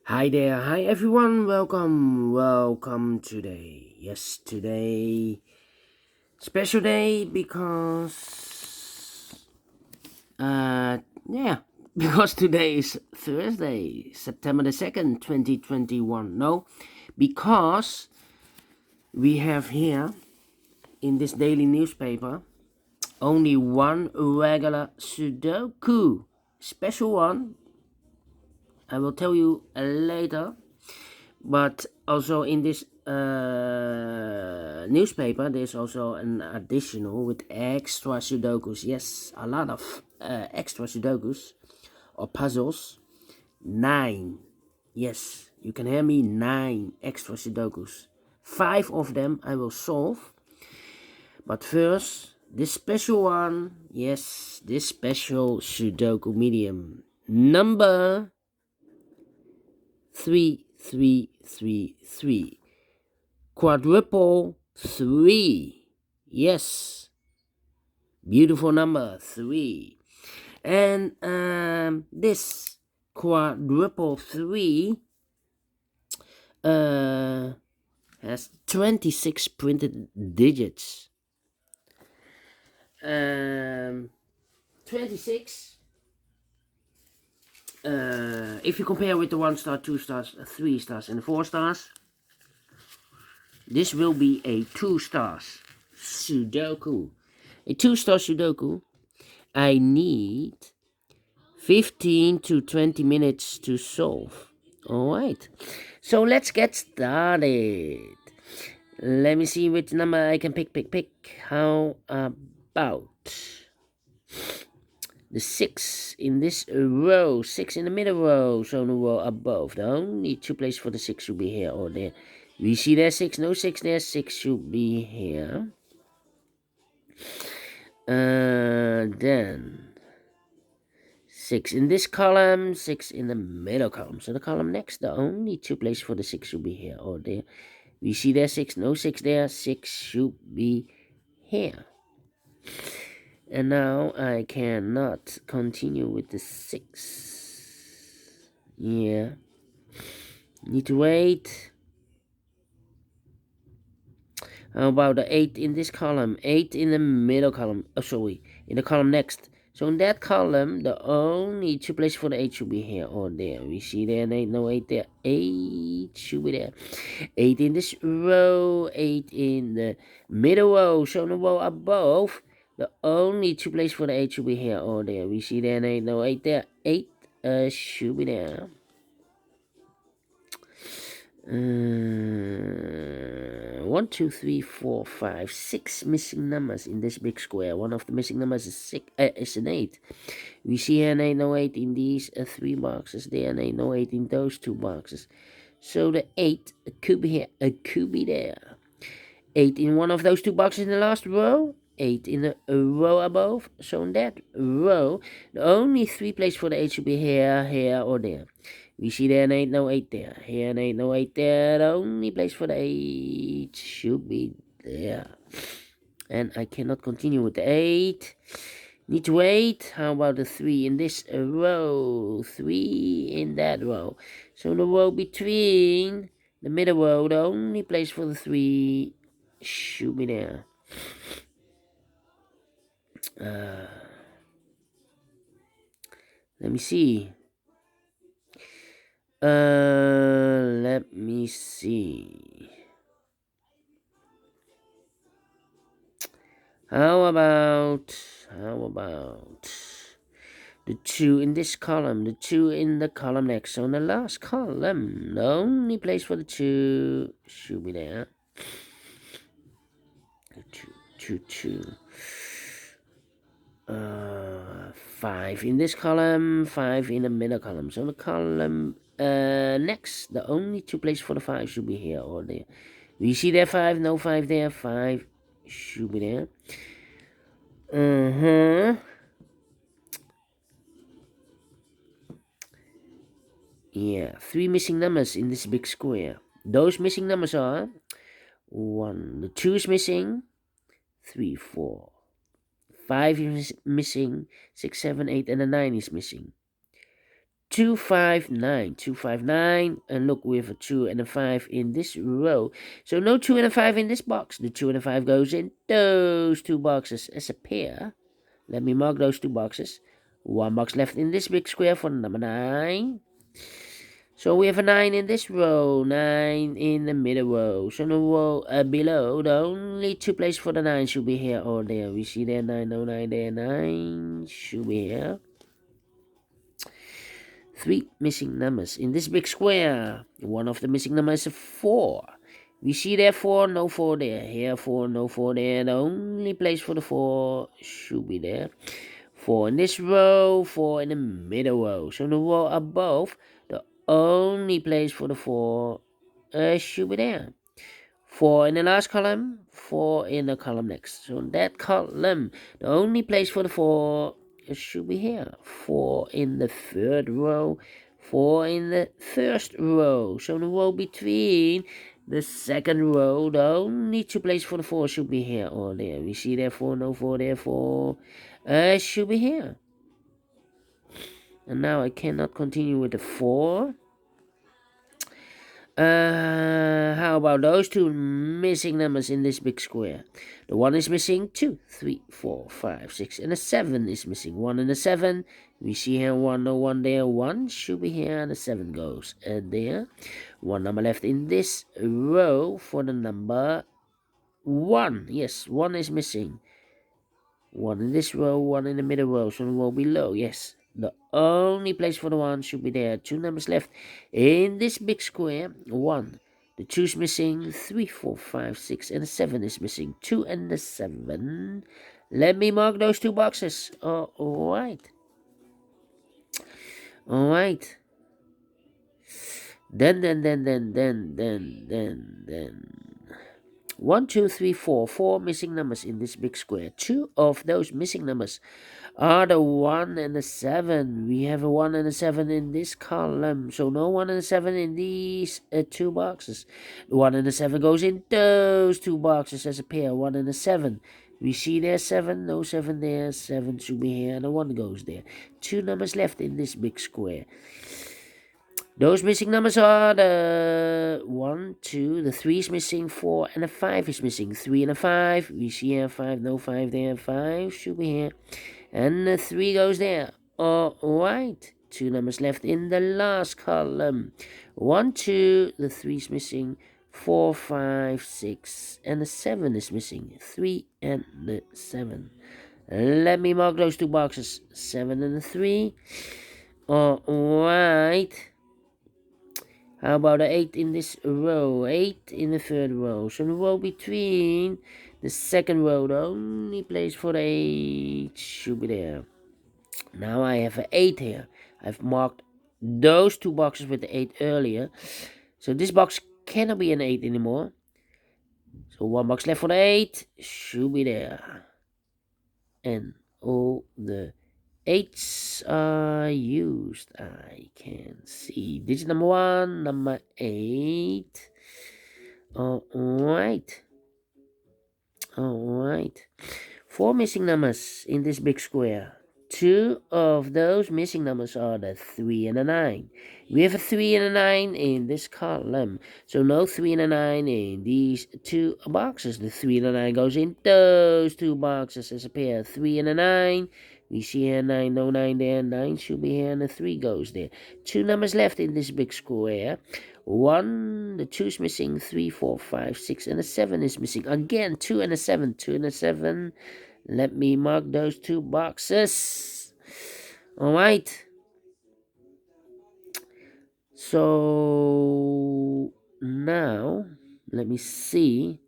Hi there, hi everyone, welcome today. Yes, today, special day because, yeah, because today is Thursday, September the 2nd, 2021. No, because we have here in this daily newspaper only one regular Sudoku, special one. I will tell you later. But also in this newspaper, there's also an additional with extra Sudokus. Yes, a lot of extra Sudokus or puzzles. 9. Yes, you can hear me. 9 extra Sudokus. 5 of them I will solve. But first, this special one. Yes, this special Sudoku Medium. Number 3333. Quadruple-3. Yes, beautiful number 3. And this Quadruple-3 has 26 printed digits. 26. If you compare with the 1 star, 2 stars, 3 stars, and 4 stars, this will be a 2 stars Sudoku. A 2-star Sudoku, I need 15 to 20 minutes to solve. Alright, so let's get started. Let me see which number I can pick. How about the 6 in this row? 6 in the middle row, so the row above. The only 2 places for the 6 should be here or there. We see there 6, no 6 there, 6 should be here. Then 6 in this column, 6 in the middle column. So the column next, the only 2 places for the 6 should be here or there. We see there 6, no 6 there, 6 should be here. And now I cannot continue with the 6. Yeah. Need to wait. How about the 8 in this column? 8 in the middle column. Oh, sorry. In the column next. So in that column, the only 2 places for the 8 should be here or there. We see there, 8, no 8 there. 8 should be there. 8 in this row, 8 in the middle row. So in the row above, the only 2 places for the 8 should be here or there. We see there, 8, no 8 there. 8 should be there. 1, 2, 3, 4, 5, 6 missing numbers in this big square. One of the missing numbers is 6. Is an 8. We see an 8, no 8 in these 3 boxes. There an 8, no 8 in those 2 boxes. So the 8 could be here. It could be there. 8 in one of those 2 boxes in the last row. 8 in the row above. So in that row, the only 3 places for the 8 should be here, here, or there. We see there an 8, no 8 there. Here an 8, no 8 there. The only place for the 8 should be there. And I cannot continue with the 8. Need to wait. How about the 3 in this row? 3 in that row. So the row between the middle row, the only place for the 3 should be there. Let me see. Let me see. How about the 2 in this column, the 2 in the column next. So in the last column, the only place for the 2 should be there. 2. 5 in this column, 5 in the middle column. So the column next, the only 2 places for the 5 should be here or there. We see there 5, no 5 there, 5 should be there. Yeah, 3 missing numbers in this big square. Those missing numbers are 1, the 2 is missing, 3, 4, 5 is missing, 6, 7, 8, and the 9 is missing. 259, and look, we have a 2 and a 5 in this row, so no 2 and a 5 in this box. The 2 and a 5 goes in those two boxes as a pair. Let me mark those two boxes. One box left in this big square for number 9. So we have a 9 in this row, 9 in the middle row. So the row below, the only two places for the 9 should be here or there. We see there 9, no 9 there, 9 should be here. 3 missing numbers in this big square. One of the missing numbers is 4. We see there 4, no 4 there. Here 4, no 4 there. The only place for the 4 should be there. 4 in this row, 4 in the middle row. So the row above, the only place for the 4 should be there. 4 in the last column, 4 in the column next. So in that column, the only place for the 4 should be here. 4 in the third row, 4 in the first row. So the row between the second row, the only two places for the 4 should be here or there. We see there 4, no 4 there, 4 should be here. And now I cannot continue with the 4. How about those two missing numbers in this big square? The 1 is missing, 2, 3, 4, 5, 6, and the 7 is missing. 1 and the 7. We see here 1, no 1 there. 1 should be here, and the 7 goes there. One number left in this row for the number 1. Yes, 1 is missing. 1 in this row, 1 in the middle row, so the row below, yes. The only place for the 1 should be there. 2 numbers left in this big square. 1. The 2 is missing. 3, 4, 5, 6, and the 7 is missing. 2 and the 7. Let me mark those two boxes. Alright. Alright. Then. 1, 2, 3, 4. 4 missing numbers in this big square. 2 of those missing numbers are the 1 and the 7. We have a 1 and a 7 in this column. So no 1 and a 7 in these two boxes. The 1 and the 7 goes in those two boxes as a pair. 1 and a 7. We see there 7, no 7 there. 7 should be here and the 1 goes there. 2 numbers left in this big square. Those missing numbers are the 1, 2, the 3 is missing, 4, and the 5 is missing. 3 and a 5. We see here 5, no 5 there. 5 should be here. And the 3 goes there. Alright. 2 numbers left in the last column. 1, 2, the 3 is missing. 4, 5, 6, and the 7 is missing. 3 and the 7. Let me mark those two boxes. 7 and the 3. Alright. How about the 8 in this row? 8 in the third row. So the row between the second row, the only place for the 8 should be there. Now I have an 8 here. I've marked those two boxes with the 8 earlier. So this box cannot be an 8 anymore. So one box left for the 8 should be there. And all the 8s are used. I can see digit number 1, number 8. Alright. 4 missing numbers in this big square. 2 of those missing numbers are the 3 and the 9. We have a 3 and a 9 in this column. So no 3 and a 9 in these two boxes. The 3 and a 9 goes in those two boxes as a pair. 3 and a 9. We see here 9, no 9 there. 9 should be here and the 3 goes there. 2 numbers left in this big square. 1, the 2 is missing. 3, 4, 5, 6, and the 7 is missing. Again, 2 and a 7. 2 and a 7. Let me mark those two boxes. Alright. So now let me see.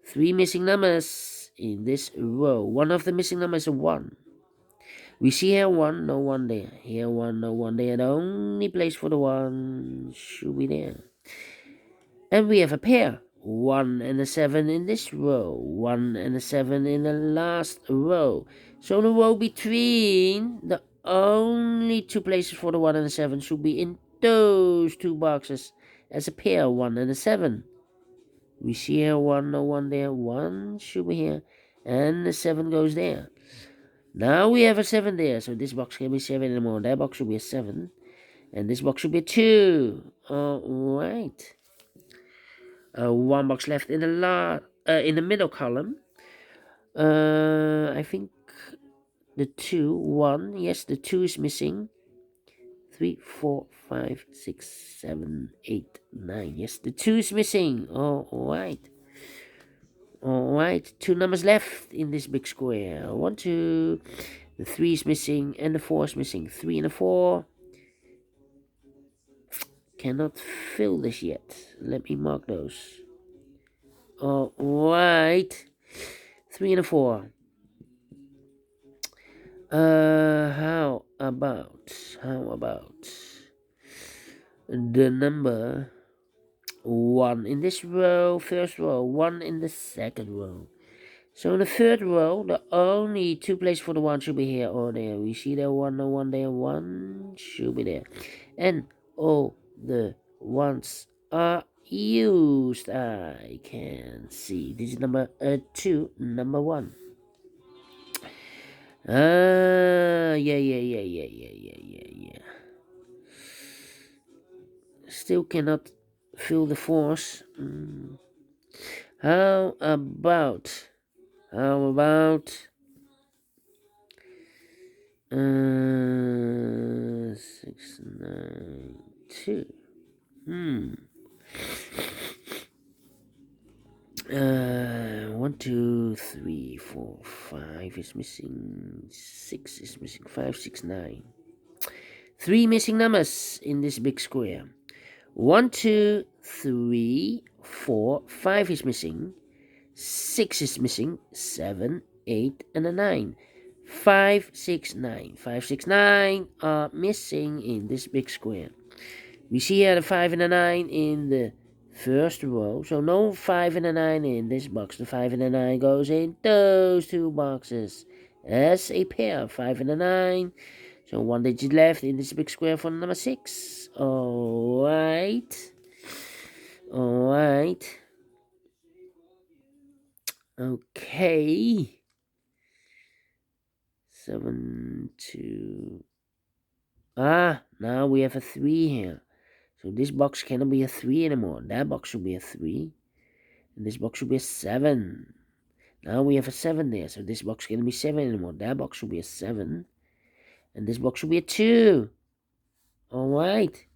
3 missing numbers in this row. One of the missing numbers is 1. We see here 1, no 1 there. Here 1, no 1 there. The only place for the 1 should be there. And we have a pair. 1 and a 7 in this row. 1 and a 7 in the last row. So the row between the only two places for the 1 and the 7 should be in those two boxes as a pair. 1 and a 7. We see here 1, no 1 there. 1 should be here. And the 7 goes there. Now we have a 7 there, so this box can be 7 anymore. That box should be a 7. And this box should be a 2. Alright. One box left in the middle column. I think the 2, 1. Yes, the 2 is missing. 3, 4, 5, 6, 7, 8, 9. Yes, the 2 is missing. Alright. Alright, 2 numbers left in this big square. 1, 2. The 3 is missing and the 4 is missing. 3 and a 4. Cannot fill this yet. Let me mark those. Alright. 3 and a 4. How about the number 1 in this row, first row, 1 in the second row. So in the third row, the only 2 places for the 1 should be here or there. We see there 1, no 1 there, 1 should be there. And all the 1s are used. I can see. This is number 2, number 1. Yeah. Still cannot feel the force. How about 6, 9, 2. 1, 2, 3, 4, 5 is missing. 6 is missing. 5, 6, 9. 3 missing numbers in this big square. 1, 2, 3, 4, 5 is missing. 6 is missing. 7, 8, and a 9. 5, 6, 9. 5, 6, 9 are missing in this big square. We see here the 5 and the 9 in the first row. So no 5 and a 9 in this box. The 5 and the 9 goes in those 2 boxes as a pair. 5 and a 9. So 1 digit left in this big square for number 6. Alright. Okay. 7, 2. Now we have a 3 here. So this box cannot be a 3 anymore. That box should be a 3. And this box should be a 7. Now we have a 7 there. So this box cannot be 7 anymore. That box should be a 7. And this box should be a 2. Alright.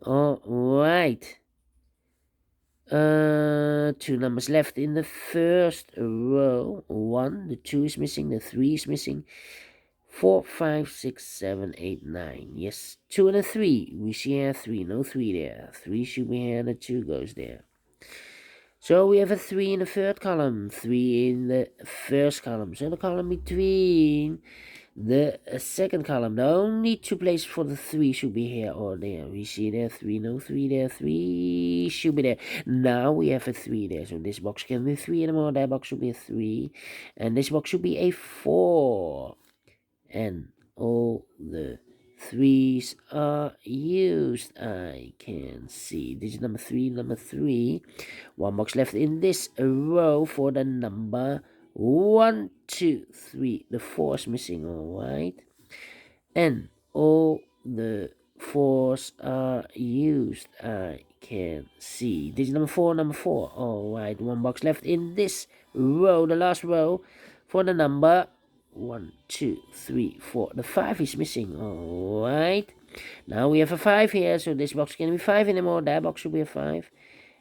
2 numbers left in the first row. 1. The 2 is missing. The 3 is missing. 4, 5, 6, 7, 8, 9. Yes, 2 and a 3. We see here 3. No 3 there. 3 should be here. The 2 goes there. So we have a 3 in the third column. 3 in the first column. So the column between the second column. The only 2 places for the 3 should be here or there. We see there 3. No 3 there. 3 should be there. Now we have a 3 there. So this box can be 3 anymore. That box should be a 3. And this box should be a 4. And all the 3s are used. I can see. This is number 3. 1 box left in this row for the number 1, 2, 3. The 4 is missing, alright. And all the 4s are used. I can see. This is number 4. Alright, 1 box left in this row, the last row, for the number 1, 2, 3, 4. The 5 is missing. Alright. Now we have a 5 here, so this box can't be 5 anymore. That box should be a 5.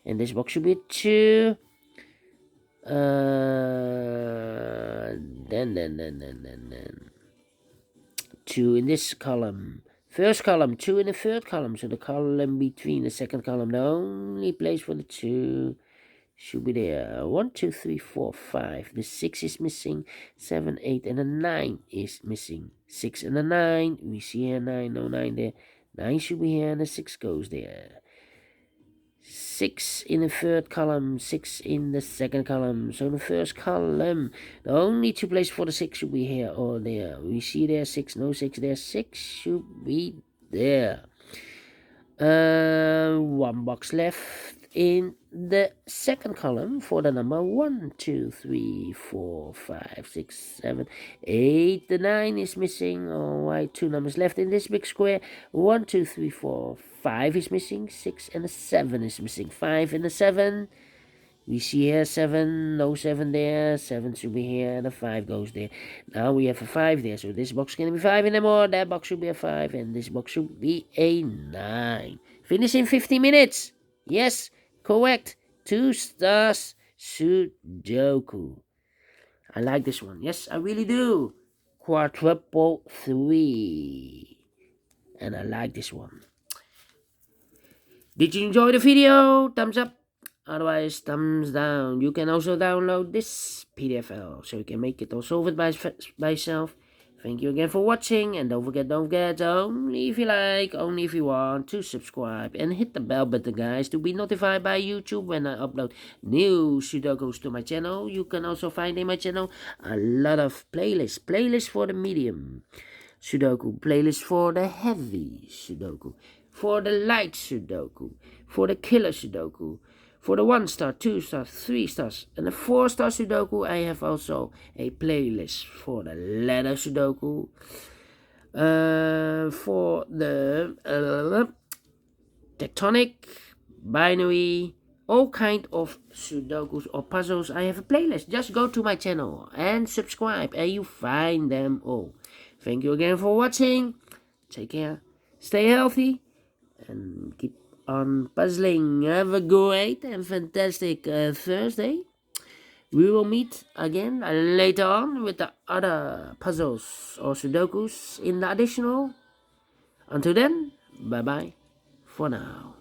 And this box should be a 2. Then 2 in this column. First column, 2 in the third column. So the column between the second column, the only place for the 2 should be there. 1, 2, 3, 4, 5. The 6 is missing. 7, 8, and a 9 is missing. 6 and a 9. We see here 9. No 9 there. 9 should be here, and the 6 goes there. 6 in the third column. 6 in the second column. So the first column, the only 2 places for the 6 should be here or there. We see there 6. No 6 there. 6 should be there. 1 box left in the second column for the number 1, 2, 3, 4, 5, 6, 7, 8. The 9 is missing. Alright, 2 numbers left in this big square. 1, 2, 3, 4, 5 is missing. 6 and a 7 is missing. 5 and a 7. We see here 7, no 7 there, 7 should be here, and a 5 goes there. Now we have a 5 there, so this box can be 5 anymore, that box should be a 5, and this box should be a 9. Finish in 50 minutes. Yes, correct. 2 stars Sudoku. I like this one. Yes, I really do. Quadruple-3. And I like this one. Did you enjoy the video? Thumbs up. Otherwise, thumbs down. You can also download this PDF file, so you can make it or solve it by yourself. Thank you again for watching, and don't forget, only if you like, only if you want, to subscribe and hit the bell button, guys, to be notified by YouTube when I upload new Sudokus to my channel. You can also find in my channel a lot of playlists for the medium Sudoku, playlist for the heavy Sudoku, for the light Sudoku, for the killer Sudoku, for the 1 star, 2 stars, 3 stars, and the 4 star Sudoku. I have also a playlist for the ladder Sudoku, for the tectonic, binary, all kind of Sudokus or puzzles. I have a playlist. Just go to my channel and subscribe, and you find them all. Thank you again for watching. Take care, stay healthy, and keep on puzzling. Have a great and fantastic Thursday. We will meet again later on with the other puzzles or Sudokus in the additional. Until then, bye bye for now.